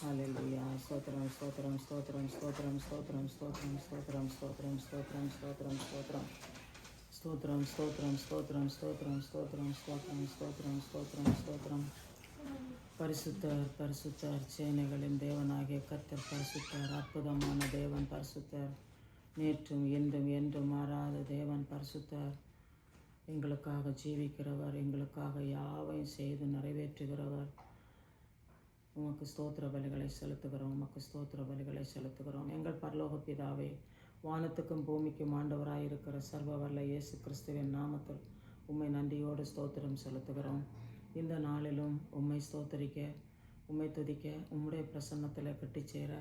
Hallelujah. Stotram, stotram, stotram, stotram, stotram, stotram, stotram, stotram, stotram, stotram, stotram. Stotram, stotram, stotram, stotram, stotram, stotram, stotram, stotram, stotram. பரிசுத்தர் பரிசுத்தர் சேனைகளின் தேவனாகிய கர்த்தர் பரிசுத்தர். அற்புதமான தேவன் பரிசுத்தர். நேற்றும் இன்றும் என்றும் மாறாத தேவன் பரிசுத்தர். எங்களுக்காக ஜீவிக்கிறவர், எங்களுக்காக யாவையும் செய்து நிறைவேற்றுகிறவர். உமக்கு ஸ்தோத்திர பலிகளை செலுத்துகிறோம், உமக்கு ஸ்தோத்திர பலிகளை செலுத்துகிறோம். எங்கள் பரலோக பிதாவே, வானத்துக்கும் பூமிக்கும் ஆண்டவராய் இருக்கிற சர்வ வல்ல இயேசு கிறிஸ்துவின் நாமத்தில் உம்மை நன்றியோடு ஸ்தோத்திரம் செலுத்துகிறோம். இந்த நாளிலும் உம்மை ஸ்தோத்தரிக்க, உம்மை துதிக்க, உம்முடைய பிரசன்னத்தில் கட்டிச்சேர,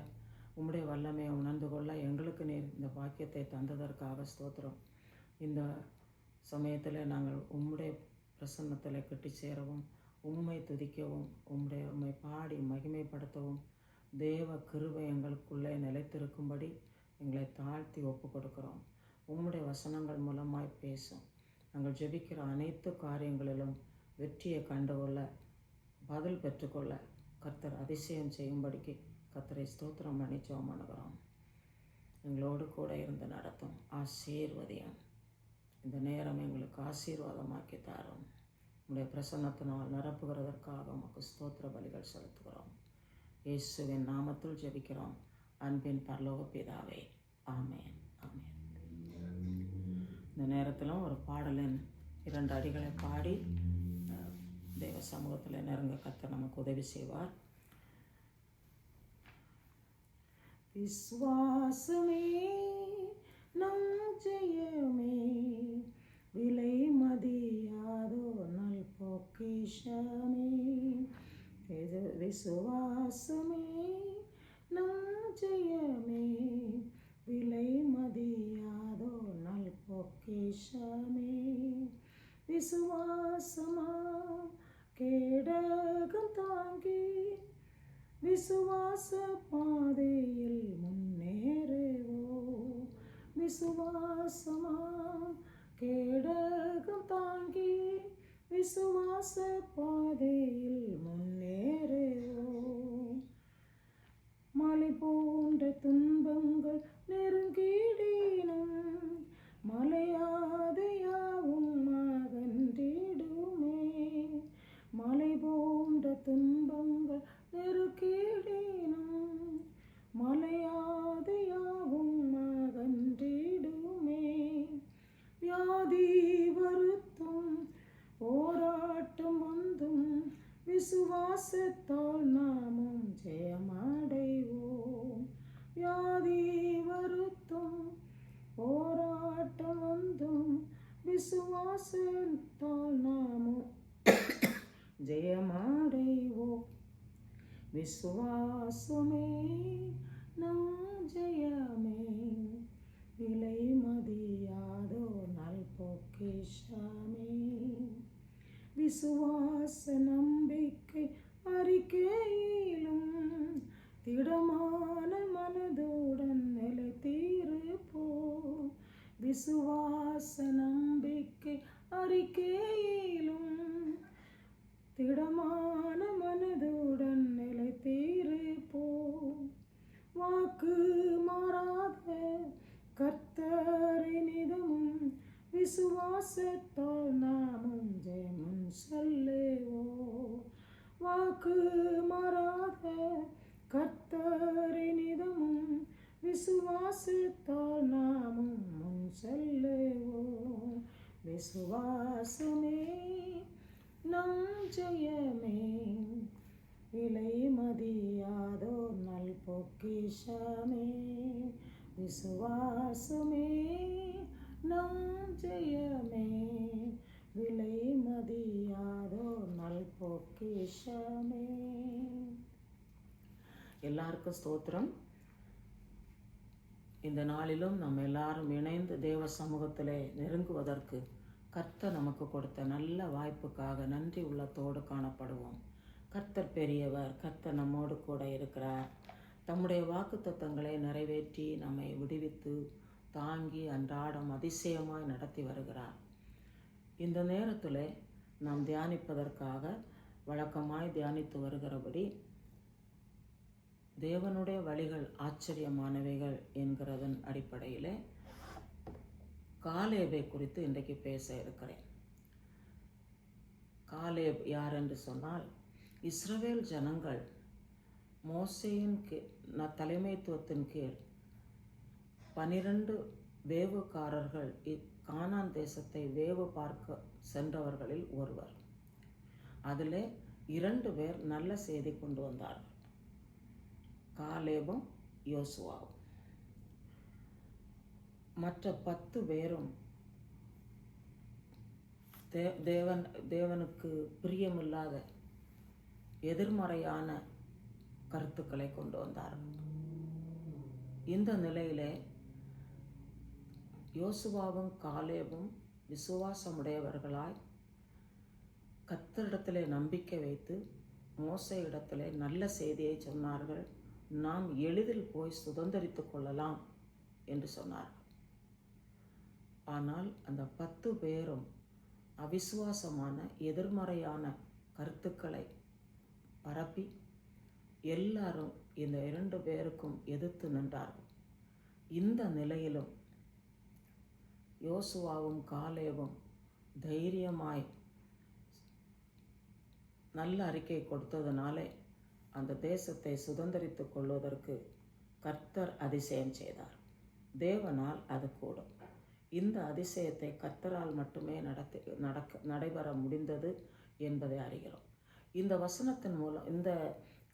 உம்முடைய வல்லமையை உணர்ந்து கொள்ள எங்களுக்கு நீர் இந்த பாக்கியத்தை தந்ததற்காக ஸ்தோத்திரம். இந்த சமயத்தில் நாங்கள் உம்முடைய பிரசன்னத்தில் கட்டிச்சேரவும், உம்மை துதிக்கவும், உம்மை பாடி மகிமைப்படுத்தவும், தேவ கிருபை எங்களுக்குள்ளே நிலைத்திருக்கும்படி எங்களை தாழ்த்தி ஒப்பு கொடுக்கிறோம். உம்முடைய வசனங்கள் மூலமாய் பேசும். நாங்கள் ஜெபிக்கிற அனைத்து காரியங்களிலும் வெற்றியை கண்டுகொள்ள, பதில் பெற்றுக்கொள்ள கர்த்தர் அதிசயம் செய்யும்படிக்கு கர்த்தரை ஸ்தோத்திரம் பண்ணி ஜெபம் பண்ணுகிறோம். எங்களோடு கூட இருந்து நடத்தும், ஆசீர்வதியும். இந்த நேரம் எங்களுக்கு ஆசீர்வாதமாக்கி தாரும். உடைய பிரசன்னத்தினால் நிரப்புகிறதற்காக உமக்கு ஸ்தோத்திர பலிகள் செலுத்துகிறோம். இயேசுவின் நாமத்தில் ஜெபிக்கிறோம், அன்பின் பரலோக பிதாவே, ஆமேன் ஆமேன். இந்த நேரத்திலும் ஒரு பாடலின் 2 அடிகளை பாடி தேவ சமூகத்தில் நெருங்க கர்த்தர் நமக்கு உதவி செய்வார். விசுவாசமே நம் ஜெயமே, விலை மதியாதோ நல் பொக்கிஷமே. விசுவாசமே நம் ஜெயமே, விலை மதியாதோ நல் பொக்கிஷமே. விசுவாசமா கேடகம் தாங்கி, விசுவாச பாதையில் முன்னேறுவோம். விசுவாசமா கேடகம் தாங்கி, விசுவாச பாதையில் முன்னேறுவோம். மலை போன்ற துன்பங்கள் நெருங்கிடினும், மலையாதையாவும் அகன்றிடுமே. மலை போன்ற துன்பங்கள் நெருக்கிடினும், மலையாதையாவும் அகன்றிடுமே. வியாதி வருத்தும் போராட்டம் வந்தும், விசுவாசத்தால் நாமும் ஜெயமடைவோம். வியாதி வருத்தும் போராட்டம் வந்தும், விசுவாசத்தால் நாமும் ஜெயமடைவோம். விசுவாசமே நம் ஜெயமே, விலை மதியாதோ நல் பொக்கிஷமே. விசுவாச நம்பிக்கை அறிக்கையிலும், திடமான மனதுடன் நிலைத்திருப்போம். விசுவாச நம்பிக்கை அறிக்கையிலும், திடமான மனதுடன் நிலைத்திருப்போம். வாக்கு மாறாத கர்த்தரை நிதமும், விசுவாசத்தால் நாமும் ஜெயமும் சொல்லுவோம். வாக்கு மாறாத கர்த்தரை நிதமும், விசுவாசத்தால் நாமும் முன் செல்லுவோம். விசுவாசமே நம் ஜெயமே, விலை மதியாதோ நல் பொக்கிஷமே. விசுவாசமே நம் ஜெயமே, விலை மதியாதோ நல் பொக்கிஷமே. எல்லாருக்கும் ஸ்தோத்திரம். இந்த நாளிலும் நம்ம எல்லாரும் இணைந்து தேவ சமூகத்திலே நெருங்குவதற்கு கர்த்தர் நமக்கு கொடுத்த நல்ல வாய்ப்புக்காக நன்றி உள்ளத்தோடு காணப்படுவோம். கர்த்தர் பெரியவர், கர்த்தர் நம்மோடு கூட இருக்கிறார். தம்முடைய வாக்குத்தத்தங்களை நிறைவேற்றி நம்மை விடுவித்து தாங்கி அன்றாடம் அதிசயமாய் நடத்தி வருகிறார். இந்த நேரத்தில் நாம் தியானிப்பதற்காக வழக்கமாய் தியானித்து வருகிறபடி தேவனுடைய வழிகள் ஆச்சரியமானவைகள் என்கிறதன் அடிப்படையில் காலேபை குறித்து இன்றைக்கு பேச இருக்கிறேன். காலேப் யார் என்று சொன்னால், இஸ்ரவேல் ஜனங்கள் மோசேயின் தலைமைத்துவத்தின் கீழ் 12 வேவுக்காரர்கள் கானான் தேசத்தை வேவு பார்க்க சென்றவர்களில் ஒருவர். அதில் 2 பேர் நல்ல செய்தி கொண்டு வந்தார்கள், காலேபும் யோசுவாவும். மற்ற 10 பேரும் தேவனுக்கு பிரியமில்லாத எதிர்மறையான கருத்துக்களை கொண்டு வந்தார்கள். இந்த நிலையிலே யோசுவாவும் காலேபும் விசுவாசமுடையவர்களாய் கர்த்தரிடத்திலே நம்பிக்கை வைத்து மோசே இடத்திலே நல்ல செய்தியை சொன்னார்கள். நாம் எளிதில் போய் சுதந்திரித்து கொள்ளலாம் என்று சொன்னார்கள். ஆனால் அந்த 10 பேரும் அவிசுவாசமான எதிர்மறையான கருத்துக்களை பரப்பி எல்லாரும் இந்த 2 பேருக்கும் எதிர்த்து நின்றார்கள். இந்த நிலையிலும் யோசுவாவும் காலேபும் தைரியமாய் நல்ல அறிக்கை கொடுத்ததுனாலே அந்த தேசத்தை சுதந்திரித்து கொள்வதற்கு கர்த்தர் அதிசயம் செய்தார். தேவனால் அது கூடும். இந்த அதிசயத்தை கர்த்தரால் மட்டுமே நடைபெற முடிந்தது என்பதை அறிகிறோம். இந்த வசனத்தின் மூலம், இந்த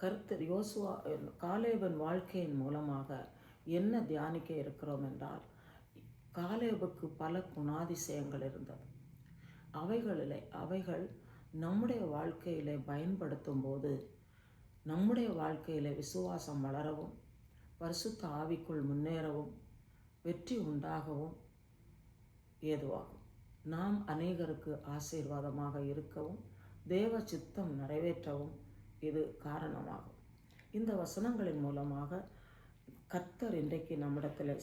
கருத்து யோசுவா காலேபின் வாழ்க்கையின் மூலமாக என்ன தியானிக்க இருக்கிறோம் என்றால், காலேபுக்கு பல குணாதிசயங்கள் இருந்தது. அவைகள் நம்முடைய வாழ்க்கையிலே பயன்படுத்தும் போது நம்முடைய வாழ்க்கையிலே விசுவாசம் வளரவும், பரிசுத்த ஆவிக்குள் முன்னேறவும், வெற்றி உண்டாகவும் ஏதுவாகும். நாம் அநேகருக்கு ஆசீர்வாதமாக இருக்கவும், தேவ சித்தம் நிறைவேற்றவும் இது காரணமாகும். இந்த வசனங்களின் மூலமாக கர்த்தர் இன்றைக்கு நம்மிடத்தில்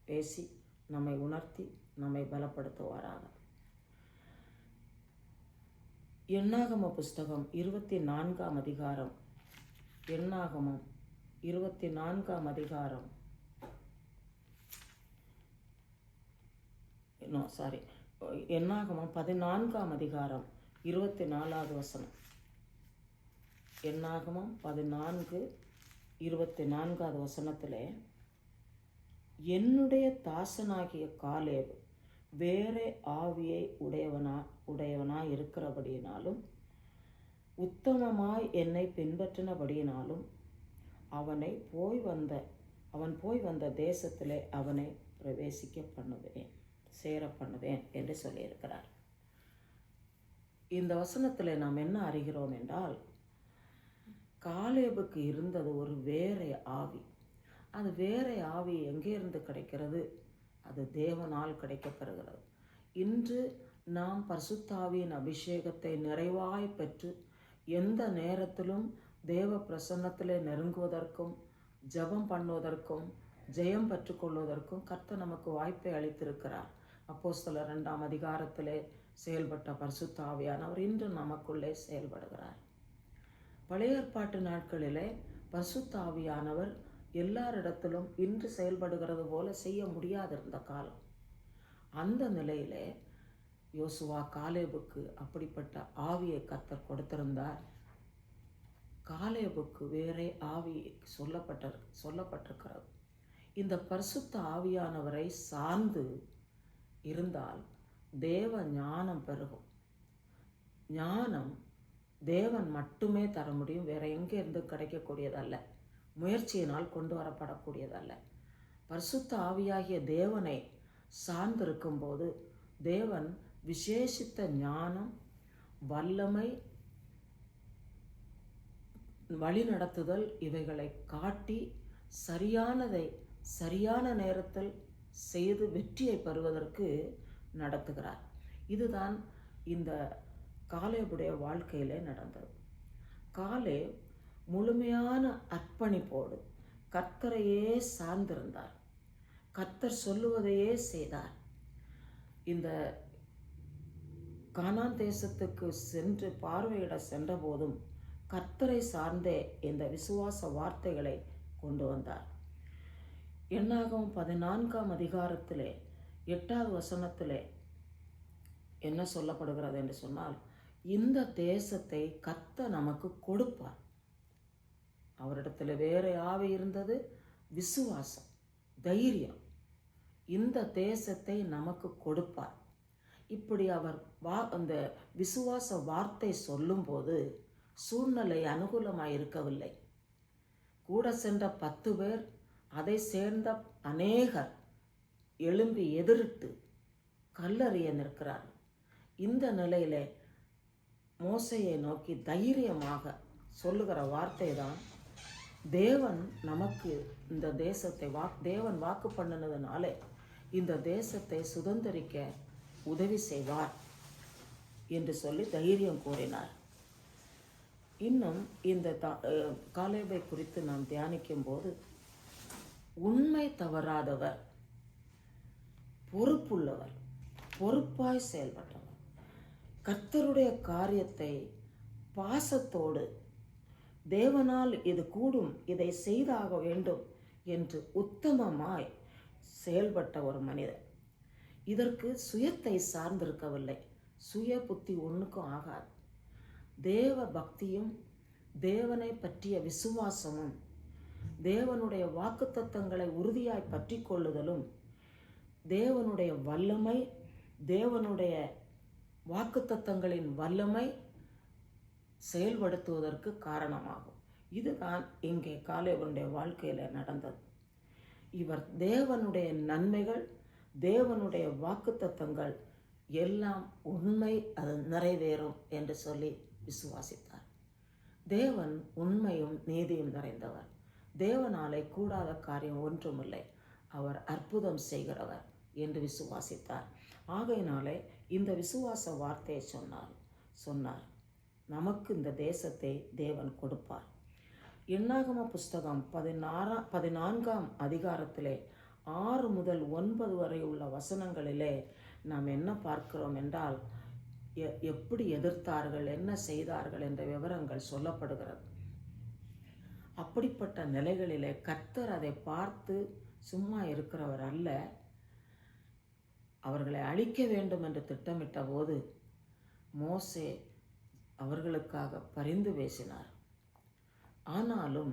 பேசி நம்மை உணர்த்தி நம்மை பலப்படுத்துவாராக. எண்ணாகம புஸ்தகம் 24ஆம் அதிகாரம், எண்ணாகமம் 24ஆம் அதிகாரம், எண்ணாகமம் 14ஆம் அதிகாரம் 24வது வசனம். எண்ணாகமம் 14:24வது வசனத்திலே, என்னுடைய தாசனாகிய காலேப் வேறே ஆவியை உடையவனாய் இருக்கிறபடியினாலும் உத்தமமாய் என்னை பின்பற்றினபடியினாலும் அவன் போய் வந்த தேசத்திலே அவனை சேர பண்ணுவேன் என்று சொல்லியிருக்கிறார். இந்த வசனத்தில் நாம் என்ன அறிகிறோம் என்றால், காலேபுக்கு இருந்தது ஒரு வேறே ஆவி. அது வேறே ஆவி எங்கே இருந்து கிடைக்கிறது? அது தேவனால் கிடைக்கப்பெறுகிறது. இன்று நாம் பரிசுத்த ஆவியின் அபிஷேகத்தை நிறைவாய் பெற்று எந்த நேரத்திலும் தேவ பிரசன்னத்திலே நெருங்குவதற்கும், ஜெபம் பண்ணுவதற்கும், ஜெயம் பெற்றுக்கொள்வதற்கும் கர்த்தர் நமக்கு வாய்ப்பை அளித்திருக்கிறார். அப்போஸ்தலர் 2ஆம் அதிகாரத்திலே செயல்பட்ட பரிசுத்த ஆவியானவர் இன்று நமக்குள்ளே செயல்படுகிறார். பழைய ஏற்பாட்டு நாட்களிலே பரிசுத்த ஆவியானவர் எல்லாரிடத்திலும் இன்று செயல்படுகிறது போல செய்ய முடியாதிருந்த காலம். அந்த நிலையிலே யோசுவா காலேபுக்கு அப்படிப்பட்ட ஆவியை கர்த்தர் கொடுத்திருந்தார். காலேபுக்கு வேறே ஆவி சொல்லப்பட்டிருக்கிறது. இந்த பரிசுத்த ஆவியானவரை சார்ந்து இருந்தால் தேவ ஞானம் பெருகும். ஞானம் தேவன் மட்டுமே தர முடியும், வேற எங்கே இருந்து கிடைக்கக்கூடியதல்ல, முயற்சியினால் கொண்டு வரப்படக்கூடியதல்ல. பரிசுத்த ஆவியாகிய தேவனை சார்ந்திருக்கும் போது தேவன் விசேஷித்த ஞானம், வல்லமை, வழிநடத்துதல் இவைகளை காட்டி சரியானதை சரியான நேரத்தில் செய்து வெற்றியை பெறுவதற்கு நடத்துகிறார். இதுதான் இந்த காலேபுடைய வாழ்க்கையிலே நடந்தது. காலேப் முழுமையான அர்ப்பணிப்போடு கர்த்தரையே சார்ந்திருந்தார். கர்த்தர் சொல்லுவதையே செய்தார். இந்த கானான் தேசத்துக்கு சென்று பார்வையிட சென்ற போதும் கர்த்தரை சார்ந்தே இந்த விசுவாச வார்த்தைகளை கொண்டு வந்தார். என்னாகும் 14ஆம் அதிகாரத்திலே 8வது வசனத்திலே என்ன சொல்லப்படுகிறது என்று சொன்னால், இந்த தேசத்தை கர்த்தர் நமக்கு கொடுப்பார். அவரிடத்தில் வேற ஆவி இருந்தது, விசுவாசம், தைரியம். இந்த தேசத்தை நமக்கு கொடுப்பார். இப்படி அவர் அந்த விசுவாச வார்த்தை சொல்லும்போது சூழ்நிலை அனுகூலமாக இருக்கவில்லை. கூட சென்ற 10 பேர், அதை சேர்ந்த அநேகர் எழும்பி எதிரிட்டு கல்லறிய நிற்கிறார். இந்த நிலையிலே மோசையை நோக்கி தைரியமாக சொல்லுகிற வார்த்தை தான், தேவன் நமக்கு இந்த தேசத்தை தேவன் வாக்கு பண்ணினதுனாலே இந்த தேசத்தை சுதந்திரிக்க உதவி செய்வார் என்று சொல்லி தைரியம் கூறினார். இன்னும் இந்த காலேபை குறித்து நாம் தியானிக்கும் போது, உண்மை தவறாதவர், பொறுப்புள்ளவர், பொறுப்பாய் செயல்பட்டவர், கர்த்தருடைய காரியத்தை பாசத்தோடு தேவனால் இது கூடும், இதை செய்தாக வேண்டும் என்று உத்தமமாய் செயல்பட்ட ஒரு மனிதர். இதற்கு சுயத்தை சார்ந்திருக்கவில்லை. சுய புத்தி ஒன்றுக்கும் ஆகாது. தேவ பக்தியும் தேவனை பற்றிய விசுவாசமும் தேவனுடைய வாக்குத்தத்தங்களை உறுதியாய் பற்றி கொள்ளுதலும் தேவனுடைய வல்லமை, தேவனுடைய வாக்குத்தத்தங்களின் வல்லமை செயல்படுத்துவதற்கு காரணமாகும். இதுதான் இங்கே காலேபனுடைய வாழ்க்கையில் நடந்தது. இவர் தேவனுடைய நன்மைகள், தேவனுடைய வாக்குத்தத்தங்கள் எல்லாம் உண்மை, அது நிறைவேறும் என்று சொல்லி விசுவாசித்தார். தேவன் உண்மையும் நீதியும் நிறைந்தவர். தேவனாலே கூடாத காரியம் ஒன்றுமில்லை. அவர் அற்புதம் செய்கிறவர் என்று விசுவாசித்தார். ஆகையினாலே இந்த விசுவாச வார்த்தையை சொன்னார், நமக்கு இந்த தேசத்தை தேவன் கொடுப்பார். என்னாகம புஸ்தகம் 14ஆம் அதிகாரத்திலே 6 முதல் 9 வரை உள்ள வசனங்களிலே நாம் என்ன பார்க்கிறோம் என்றால், எப்படி எதிர்த்தார்கள், என்ன செய்தார்கள் என்ற விவரங்கள் சொல்லப்படுகிறது. அப்படிப்பட்ட நிலைகளிலே கர்த்தர் அதை பார்த்து சும்மா இருக்கிறவர் அல்ல. அவர்களை அழிக்க வேண்டும் என்று திட்டமிட்ட போது மோசே அவர்களுக்காக பரிந்து பேசினார். ஆனாலும்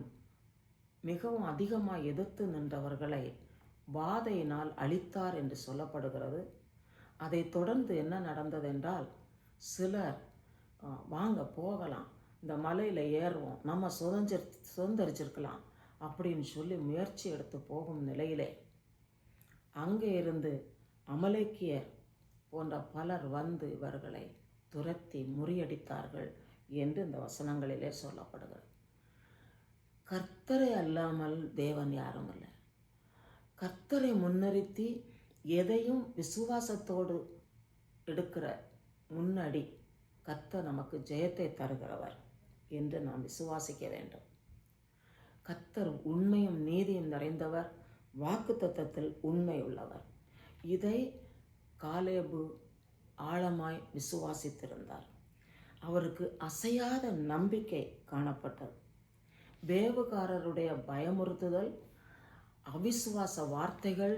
மிகவும் அதிகமாக எதிர்த்து நின்றவர்களை வாதையினால் அழித்தார் என்று சொல்லப்படுகிறது. அதை தொடர்ந்து என்ன நடந்தது என்றால், சிலர் வாங்க போகலாம், இந்த மலையில் ஏறுவோம், நம்ம சுதந்திரிச்சிருக்கலாம் அப்படின்னு சொல்லி முயற்சி எடுத்து போகும் நிலையிலே அங்கே இருந்து அமலேக்கியர் போன்ற பலர் வந்து இவர்களை துரத்தி முறியடித்தார்கள் என்று இந்த வசனங்களிலே சொல்லப்படுகிறது. கர்த்தரை அல்லாமல் தேவன் யாரும் இல்லை. கர்த்தரை முன்னிறுத்தி எதையும் விசுவாசத்தோடு எடுக்கிற முன்னடி கர்த்தர் நமக்கு ஜெயத்தை தருகிறவர் என்று நாம் விசுவாசிக்க வேண்டும். கர்த்தர் உண்மையும் நீதியும் நிறைந்தவர், வாக்குத்தத்தத்தில் உண்மை உள்ளவர். இதை காலேபு ஆழமாய் விசுவாசித்திருந்தார். அவருக்கு அசையாத நம்பிக்கை காணப்பட்டது. வேவுகாரருடைய பயமுறுத்துதல், அவிசுவாச வார்த்தைகள்,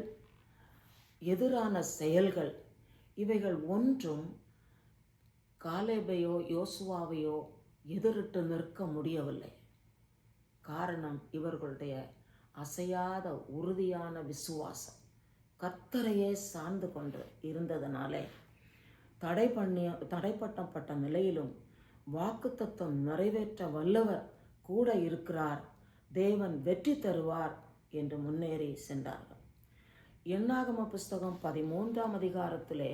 எதிரான செயல்கள், இவைகள் ஒன்றும் காலேபையோ யோசுவாவையோ எதிரிட்டு நிற்க முடியவில்லை. காரணம், இவர்களுடைய அசையாத உறுதியான விசுவாசம் கர்த்தரையே சார்ந்து கொண்டு இருந்ததனாலே தடைப்பட்ட நிலையிலும் வாக்குத்தத்தம் நிறைவேற்ற வல்லவர் கூட இருக்கிறார், தேவன் வெற்றி தருவார் என்று முன்னேறி சென்றார்கள். என்னாகம புஸ்தகம் 13ஆம் அதிகாரத்திலே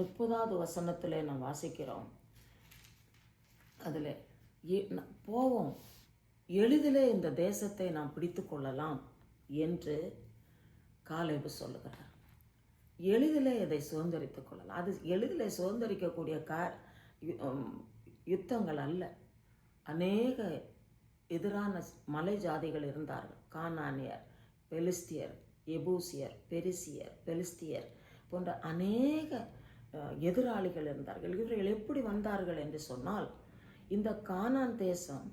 30வது வசனத்திலே நாம் வாசிக்கிறோம். அதில் போவோம், எளிதிலே இந்த தேசத்தை நாம் பிடித்து கொள்ளலாம் என்று காலேபு சொல்லுகிறார். எளிதிலே இதை சுதந்திரித்துக் கொள்ளலாம். அது எளிதிலே சுதந்திரிக்கக்கூடிய யுத்தங்கள் அல்ல. அநேக எதிரான மலை ஜாதிகள் இருந்தார்கள். கானானியர், பெலிஸ்தியர், எபூசியர், பெரிசியர், பெலிஸ்தியர் போன்ற அநேக எதிராளிகள் இருந்தார்கள். இவர்கள் எப்படி வந்தார்கள் என்று சொன்னால், இந்த கானான் தேசம்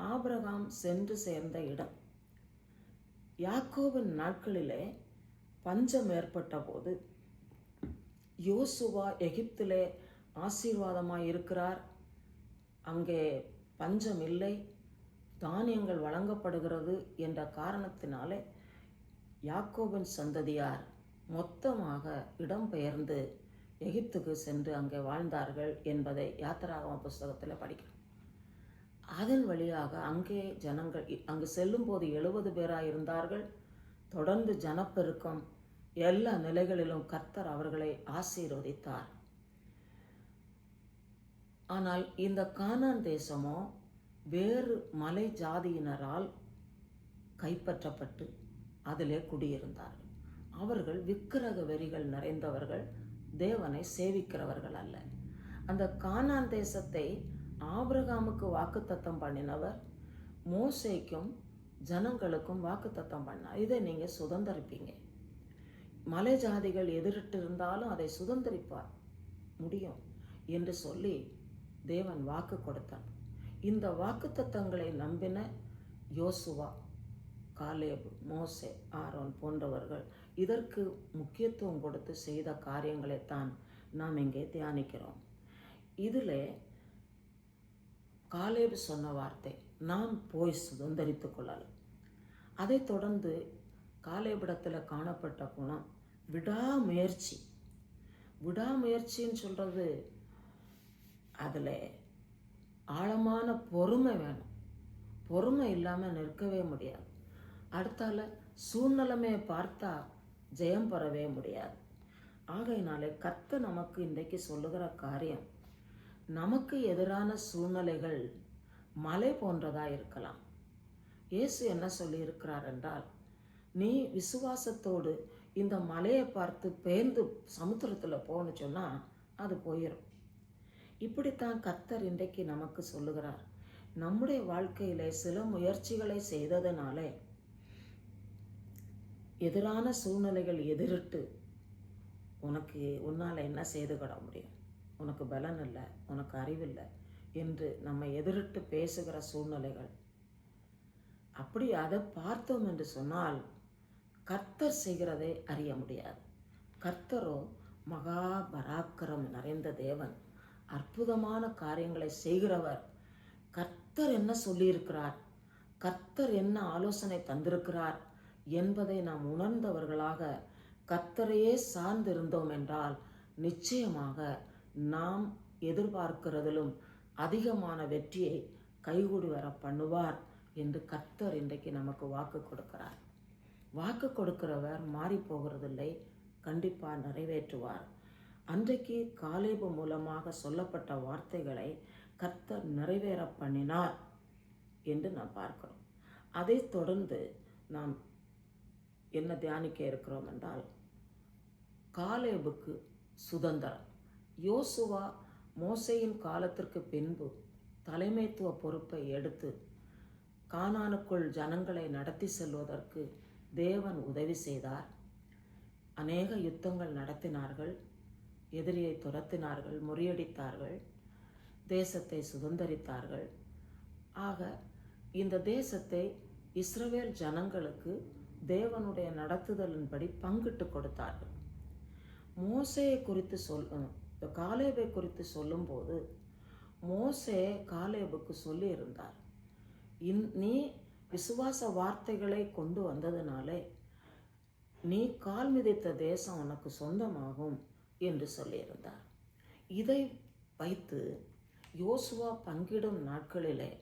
ஆபிரகாம் சென்று சேர்ந்த இடம். யாக்கோபின் நாட்களிலே பஞ்சம் ஏற்பட்ட போது யோசுவா எகிப்திலே ஆசீர்வாதமாய் இருக்கிறார், அங்கே பஞ்சம் இல்லை, தானியங்கள் வழங்கப்படுகிறது என்ற காரணத்தினாலே யாக்கோபின் சந்ததியார் மொத்தமாக இடம்பெயர்ந்து எகிப்துக்கு சென்று அங்கே வாழ்ந்தார்கள் என்பதை யாத்திராகம புஸ்தகத்தில் படிக்கிறோம். அதன் வழியாக அங்கே ஜனங்கள் அங்கு செல்லும் போது 70 பேராக இருந்தார்கள். தொடர்ந்து ஜனப்பெருக்கம், எல்லா நிலைகளிலும் கர்த்தர் அவர்களை ஆசீர்வதித்தார். ஆனால் இந்த கானான் தேசமோ வேறு மலை ஜாதியினரால் கைப்பற்றப்பட்டு அதிலே குடியிருந்தார்கள். அவர்கள் விக்கிரக வெறிகள் நிறைந்தவர்கள், தேவனை சேவிக்கிறவர்கள் அல்ல. அந்த கானான் தேசத்தை ஆபிரகாமுக்கு வாக்குத்தத்தம் பண்ணினவர் மோசேக்கும் ஜனங்களுக்கும் வாக்குத்தத்தம் பண்ணார். இதை நீங்கள் சுதந்திரிப்பீங்க, மலை ஜாதிகள் எதிரிட்டு இருந்தாலும் அதை சுதந்திரிப்பார் முடியும் என்று சொல்லி தேவன் வாக்கு கொடுத்தார். இந்த வாக்குத்தத்தங்களை நம்பின யோசுவா, காலேபு, மோசே, ஆரோன் போன்றவர்கள் இதற்கு முக்கியத்துவம் கொடுத்து செய்த காரியங்களைத்தான் நாம் இங்கே தியானிக்கிறோம். இதில் காலேபு சொன்ன வார்த்தை, நாம் போய் சுதந்திரித்து கொள்ளலாம். அதைத் தொடர்ந்து காலேபிடத்தில் காணப்பட்ட குணம் விடாமுயற்சி. விடாமுயற்சின்னு சொல்கிறது, அதில் ஆழமான பொறுமை வேணும். பொறுமை இல்லாமல் நிற்கவே முடியாது. அடுத்தால சூழ்நிலைமையை பார்த்தா ஜெயம் பெறவே முடியாது. ஆகையினாலே கர்த்தர் நமக்கு இன்றைக்கு சொல்லுகிற காரியம், நமக்கு எதிரான சூழ்நிலைகள் மலை போன்றதாக இருக்கலாம். இயேசு என்ன சொல்லியிருக்கிறார் என்றால், நீ விசுவாசத்தோடு இந்த மலையை பார்த்து பெயர்ந்து சமுத்திரத்தில் போன்னு சொன்னால் அது போயிடும். இப்படித்தான் கர்த்தர் இன்றைக்கு நமக்கு சொல்லுகிறார். நம்முடைய வாழ்க்கையிலே சில முயற்சிகளை செய்ததினாலே எதிரான சூழ்நிலைகள் எதிரிட்டு உன்னால் என்ன செய்து கொள்ள முடியும், உனக்கு பலன் இல்லை, உனக்கு அறிவில்லை என்று நம்ம எதிரிட்டு பேசுகிற சூழ்நிலைகள், அப்படி அதை பார்த்தோம் என்று சொன்னால் கர்த்தர் செய்கிறதை அறிய முடியாது. கர்த்தரோ மகா பராக்கிரம் நிறைந்த தேவன், அற்புதமான காரியங்களை செய்கிறவர். கர்த்தர் என்ன சொல்லியிருக்கிறார், கர்த்தர் என்ன ஆலோசனை தந்திருக்கிறார் என்பதை நாம் உணர்ந்தவர்களாக கர்த்தரையே சார்ந்திருந்தோம் என்றால் நிச்சயமாக நாம் எதிர்பார்க்கிறதிலும் அதிகமான வெற்றியை கைகூடி வர பண்ணுவார் என்று கர்த்தர் இன்றைக்கு நமக்கு வாக்கு கொடுக்கிறார். வாக்கு கொடுக்கிறவர் மாறி போகிறதில்லை, கண்டிப்பாக நிறைவேற்றுவார். அன்றைக்கு காலேபு மூலமாக சொல்லப்பட்ட வார்த்தைகளை கர்த்தர் நிறைவேற பண்ணினார் என்று நாம் பார்க்கிறோம். அதைத் தொடர்ந்து நாம் என்ன தியானிக்க இருக்கிறோம் என்றால், காலேபுக்கு சுதந்திரம். யோசுவா மோசேயின் காலத்திற்கு பின்பு தலைமைத்துவ பொறுப்பை எடுத்து கானானுக்குள் ஜனங்களை நடத்தி செல்வதற்கு தேவன் உதவி செய்தார். அநேக யுத்தங்கள் நடத்தினார்கள், எதிரியை துரத்தினார்கள், முறியடித்தார்கள், தேசத்தை சுதந்திரித்தார்கள். ஆக இந்த தேசத்தை இஸ்ரவேல் ஜனங்களுக்கு தேவனுடைய நடத்துதலின்படி பங்கிட்டு கொடுத்தார்கள். மோசேயை குறித்து காலேபை குறித்து சொல்லும்போது மோசே காலேபுக்கு சொல்லி இருந்தார், நீ விசுவாச வார்த்தைகளை கொண்டு வந்ததினாலே நீ கால் மிதித்த தேசம் உனக்கு சொந்தமாகும் என்று சொல்லியிருந்தார். இதை வைத்து யோசுவா பங்கிடும் நாட்களிலே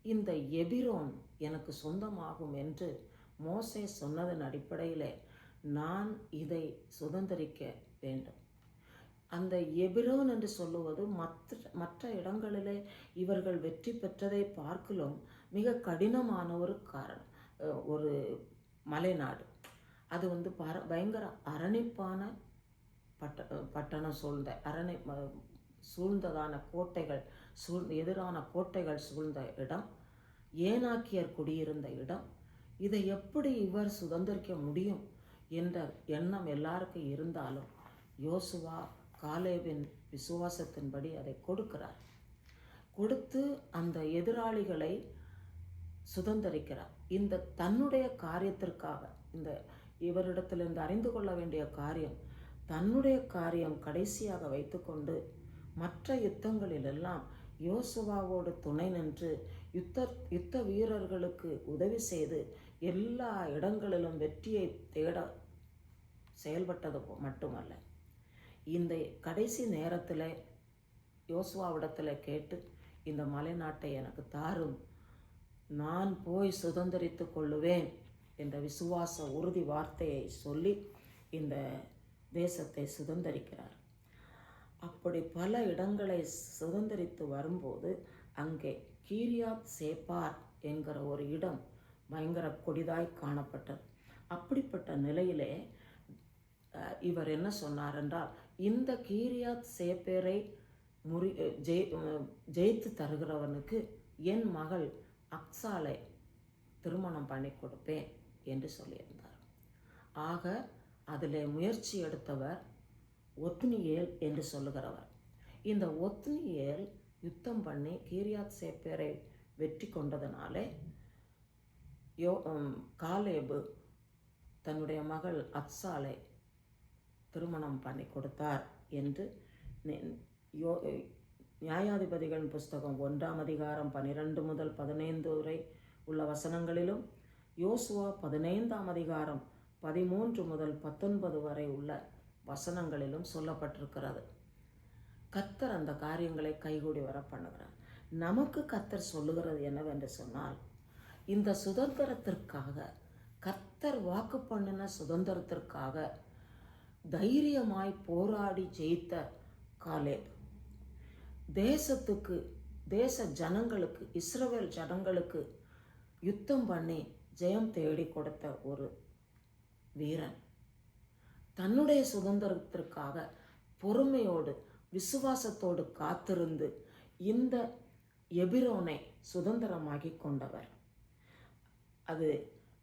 இந்த எபிரோன் எனக்கு சொந்தமாகும் என்று மோசே சொன்னதன் அடிப்படையில் நான் இதை சுதந்திரிக்க வேண்டும். அந்த எபிரோன் என்று சொல்லுவது மற்ற இடங்களிலே இவர்கள் வெற்றி பெற்றதை பார்க்கலும் மிக கடினமான ஒரு மலைநாடு. அது பயங்கர அரணிப்பான பட்டணம் சூழ்ந்ததான கோட்டைகள் எதிரான கோட்டைகள் சூழ்ந்த இடம், ஏனாக்கியர் குடியிருந்த இடம். இதை எப்படி இவர் சுதந்திரிக்க முடியும் என்ற எண்ணம் எல்லாருக்கும் இருந்தாலும் யோசுவா காலேபின் விசுவாசத்தின்படி அதை கொடுத்து அந்த எதிராளிகளை சுதந்தரிக்கிறார். இந்த தன்னுடைய காரியத்திற்காக, இந்த இவரிடத்திலிருந்து அறிந்து கொள்ள வேண்டிய காரியம், தன்னுடைய காரியம் கடைசியாக வைத்துக்கொண்டு மற்ற யுத்தங்களிலெல்லாம் யோசுவாவோடு துணை நின்று யுத்த வீரர்களுக்கு உதவி செய்து எல்லா இடங்களிலும் வெற்றியை தேட செயல்பட்டது மட்டுமல்ல, இந்த கடைசி நேரத்தில் யோசுவாவிடத்தில் கேட்டு, இந்த மலை நாட்டை எனக்கு தாரும், நான் போய் சுதந்தரித்து கொள்ளுவேன் என்ற விசுவாச உறுதி வார்த்தையை சொல்லி இந்த தேசத்தை சுதந்தரிக்கிறார். அப்படி பல இடங்களை சுதந்தரித்து வரும்போது அங்கே கீரியாத் சேப்பார் என்கிற ஒரு இடம் பயங்கர கொடிதாய் காணப்பட்டது. அப்படிப்பட்ட நிலையிலே இவர் என்ன சொன்னார் என்றால், இந்த கீரியாத் சேப்பேரை ஜெயித்து தருகிறவனுக்கு என் மகள் அக்சாலை திருமணம் பண்ணி கொடுப்பேன் என்று சொல்லியிருந்தார். ஆக அதில் முயற்சி எடுத்தவர் ஒத்னியேல் என்று சொல்லுகிறவர். இந்த ஒத்னியேல் யுத்தம் பண்ணி கீரியாத் சேப்பேரை வெற்றி கொண்டதனாலே காலேபு தன்னுடைய மகள் அக்சாலை திருமணம் பண்ணி கொடுத்தார் என்று நியாயாதிபதிகளின் புஸ்தகம் 1ஆம் அதிகாரம் 12 முதல் 15 வரை உள்ள வசனங்களிலும், யோசுவா 15ஆம் அதிகாரம் 13 முதல் 19 வரை உள்ள வசனங்களிலும் சொல்லப்பட்டிருக்கிறது. கர்த்தர் அந்த காரியங்களை கைகூடி வர பண்ணுகிறார். நமக்கு கர்த்தர் சொல்லுகிறது என்னவென்று சொன்னால், இந்த சுதந்திரத்திற்காக, கர்த்தர் வாக்கு பண்ணின சுதந்திரத்திற்காக தைரியமாய் போராடி ஜெயித்த காலேப், தேசத்துக்கு, தேச ஜனங்களுக்கு, இஸ்ரவேல் ஜனங்களுக்கு யுத்தம் பண்ணி ஜெயம் தேடி கொடுத்த ஒரு வீரன், தன்னுடைய சுதந்திரத்திற்காக பொறுமையோடு விசுவாசத்தோடு காத்திருந்து இந்த எபிரோனை சுதந்திரமாகி கொண்டவர். அது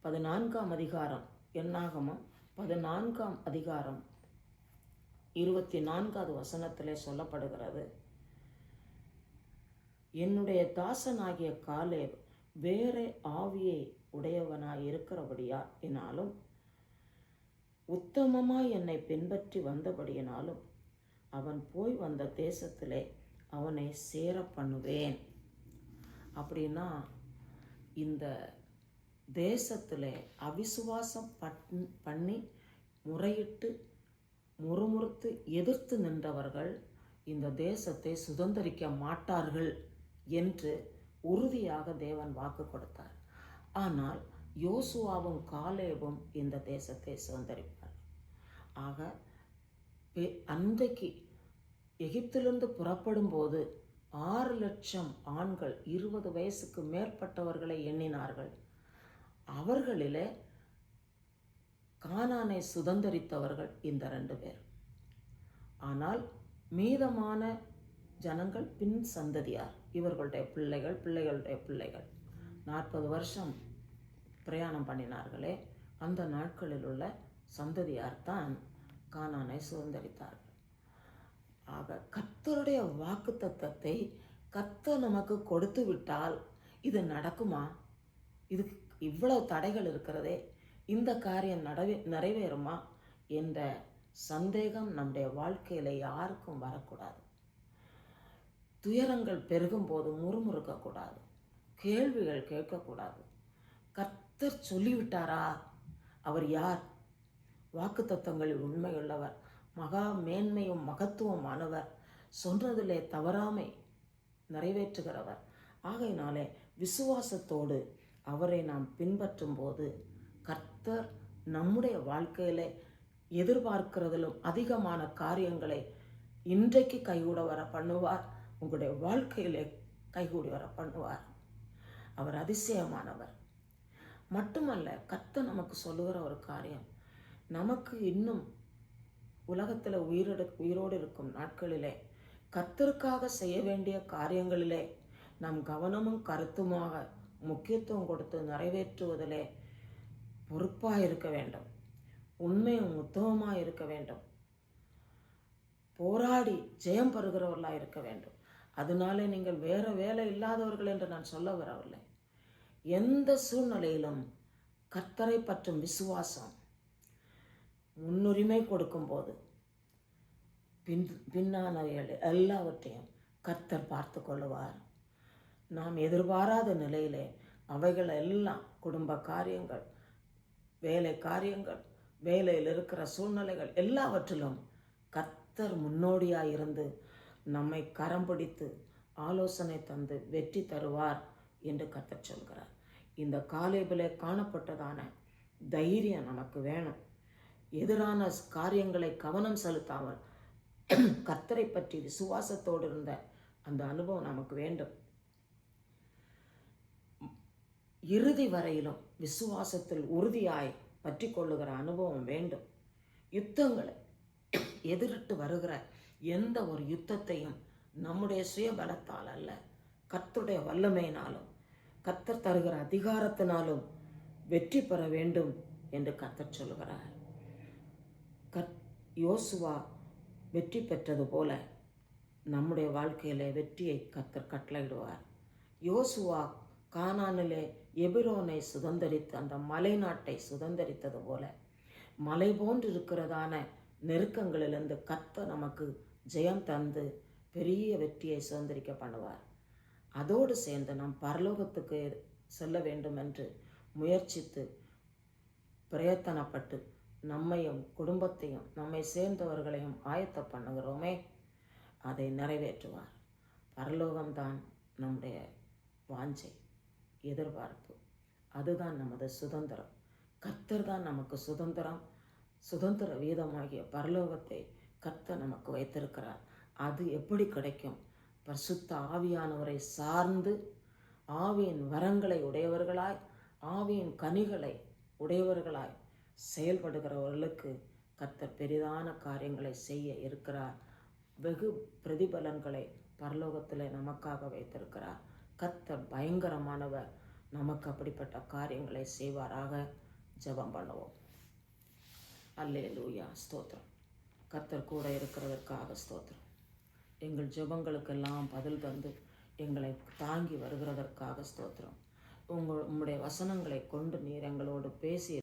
14ஆம் அதிகாரம், என்னாகமம் 14ஆம் அதிகாரம் 24வது வசனத்திலே சொல்லப்படுகிறது, என்னுடைய தாசனாகிய காலேப் வேறே ஆவியை உடையவனாய் இருக்கிறபடியானாலும், உத்தமமாய் என்னை பின்பற்றி வந்தபடியினாலும், அவன் போய் வந்த தேசத்திலே அவனை சேர பண்ணுவேன். அப்படின்னா இந்த தேசத்தில் அவிசுவாசம் பண்ணி முறையிட்டு முறுமுறுத்து எதிர்த்து நின்றவர்கள் இந்த தேசத்தை சுதந்தரிக்க மாட்டார்கள் என்று உறுதியாக தேவன் வாக்கு கொடுத்தார். ஆனால் யோசுவாவும் காலேபும் இந்த தேசத்தை சுதந்தரிப்பார். ஆக அன்றைக்கு எகிப்திலிருந்து புறப்படும் போது 6 லட்சம் ஆண்கள் 20 வயசுக்கு மேற்பட்டவர்களை எண்ணினார்கள். அவர்களிலே கானானை சுதந்தரித்தவர்கள் இந்த 2 பேர். ஆனால் மீதமான ஜனங்கள் பின் சந்ததியார், இவர்களுடைய பிள்ளைகள், பிள்ளைகளுடைய பிள்ளைகள் 40 வருஷம் பிரயாணம் பண்ணினார்களே, அந்த நாட்களில் உள்ள சந்ததியார் தான் கானானை சுதந்தரித்தார்கள். ஆக கர்த்தருடைய வாக்குத்தத்தத்தை கர்த்தர் நமக்கு கொடுத்து விட்டால் இது நடக்குமா? இதுக்கு இவ்வளவு தடைகள் இருக்கிறதே, இந்த காரியம் நிறைவேறுமா என்ற சந்தேகம் நம்முடைய வாழ்க்கையில் யாருக்கும் வரக்கூடாது. துயரங்கள் பெருகும் போது முறுமுறுக்கக்கூடாது, கேள்விகள் கேட்கக்கூடாது. கர்த்தர் சொல்லிவிட்டாரா? அவர் யார்? வாக்குத்தத்தங்களில் உண்மையுள்ளவர், மகா மேன்மையும் மகத்துவமானவர், சொன்னதிலே தவறாமை நிறைவேற்றுகிறவர். ஆகையினாலே விசுவாசத்தோடு அவரை நாம் பின்பற்றும் போது கர்த்தர் நம்முடைய வாழ்க்கையிலே எதிர்பார்க்கிறதிலும் அதிகமான காரியங்களை இன்றைக்கு கைகூட வர பண்ணுவார். உங்களுடைய வாழ்க்கையிலே கைகூடி வர பண்ணுவார். அவர் அதிசயமானவர். மட்டுமல்ல, கர்த்தர் நமக்கு சொல்லுகிற ஒரு காரியம், நமக்கு இன்னும் உலகத்தில் உயிரோடு இருக்கும் நாட்களிலே கர்த்தருக்காக செய்ய வேண்டிய காரியங்களிலே நாம் கவனமும் கருத்துமாக முக்கியத்துவம் கொடுத்து நிறைவேற்றுவதிலே பொறுப்பாக இருக்க வேண்டும், உண்மையும் உத்தமமாக இருக்க வேண்டும், போராடி ஜெயம் பெறுகிறவர்களாக இருக்க வேண்டும். அதனாலே நீங்கள் வேற வேலை இல்லாதவர்கள் என்று நான் சொல்ல வரவில்லை. எந்த சூழ்நிலையிலும் கர்த்தரை பற்றும் விசுவாசம் முன்னுரிமை கொடுக்கும்போது பின்னானவைகள் எல்லாவற்றையும் கர்த்தர் பார்த்து கொள்ளுவார். நாம் எதிர்பாராத நிலையிலே அவைகள் எல்லாம், குடும்ப காரியங்கள், வேலை காரியங்கள், வேலையில் இருக்கிற சூழ்நிலைகள் எல்லாவற்றிலும் கர்த்தர் முன்னோடியாக இருந்து நம்மை கரம் பிடித்து ஆலோசனை தந்து வெற்றி தருவார் என்று கர்த்தர் சொல்கிறார். இந்த காலேபிலே காணப்பட்டதான தைரியம் நமக்கு வேணும். எதிரான காரியங்களை கவனம் செலுத்தாமல் கர்த்தரை பற்றி விசுவாசத்தோடு இருந்த அந்த அனுபவம் நமக்கு வேண்டும். இறுதி வரையிலும் விசுவாசத்தில் உறுதியாய் பற்றி கொள்ளுகிற அனுபவம் வேண்டும். யுத்தங்களை எதிரிட்டு வருகிற எந்த ஒரு யுத்தத்தையும் நம்முடைய சுயபலத்தால் அல்ல, கர்த்தருடைய வல்லமையினாலும் கர்த்தர் தருகிற அதிகாரத்தினாலும் வெற்றி பெற வேண்டும் என்று கர்த்தர் சொல்கிறார். யோசுவா வெற்றி பெற்றது போல நம்முடைய வாழ்க்கையிலே வெற்றியை கர்த்தர் கட்டளையிடுவார். யோசுவா கானானிலே எபிரோனை சுதந்தரித்து அந்த மலை நாட்டை சுதந்தரித்தது போல மலை போன்று இருக்கிறதான நெருக்கங்களிலிருந்து கர்த்தர் நமக்கு ஜெயம் தந்து பெரிய வெற்றியை சுதந்திரிக்க பண்ணுவார். அதோடு சேர்ந்து நாம் பரலோகத்துக்கு செல்ல வேண்டும் என்று முயற்சித்து பிரயத்தனப்பட்டு நம்மையும் குடும்பத்தையும் நம்மை சேர்ந்தவர்களையும் ஆயத்த பண்ணுகிறோமே, அதை நிறைவேற்றுவார். பரலோகம்தான் நம்முடைய வாஞ்சை, எதிர்பார்ப்பு. அதுதான் நமது சுதந்திரம். கர்த்தர் தான் நமக்கு சுதந்திரம். சுதந்திர வீதமாகிய பரலோகத்தை கர்த்தர் நமக்கு வைத்திருக்கிறார். அது எப்படி கிடைக்கும்? பரிசுத்த ஆவியானவரை சார்ந்து ஆவியின் வரங்களை உடையவர்களாய், ஆவியின் கனிகளை உடையவர்களாய் செயல்படுகிறவர்களுக்கு கர்த்தர் பெரிதான காரியங்களை செய்ய இருக்கிறார். வெகு பிரதிபலன்களை பரலோகத்தில் நமக்காக வைத்திருக்கிறார். கர்த்தர் பயங்கரமானவர். நமக்கு அப்படிப்பட்ட காரியங்களை செய்வாராக. ஜெபம் பண்ணுவோம். அல்லேலூயா, ஸ்தோத்திரம். கர்த்தர் கூட இருக்கிறதற்காக ஸ்தோத்திரம். எங்கள் ஜெபங்களுக்கெல்லாம் பதில் தந்து எங்களை தாங்கி வருகிறதற்காக ஸ்தோத்திரம். உம்முடைய வசனங்களை கொண்டு நீர் எங்களோடு பேசி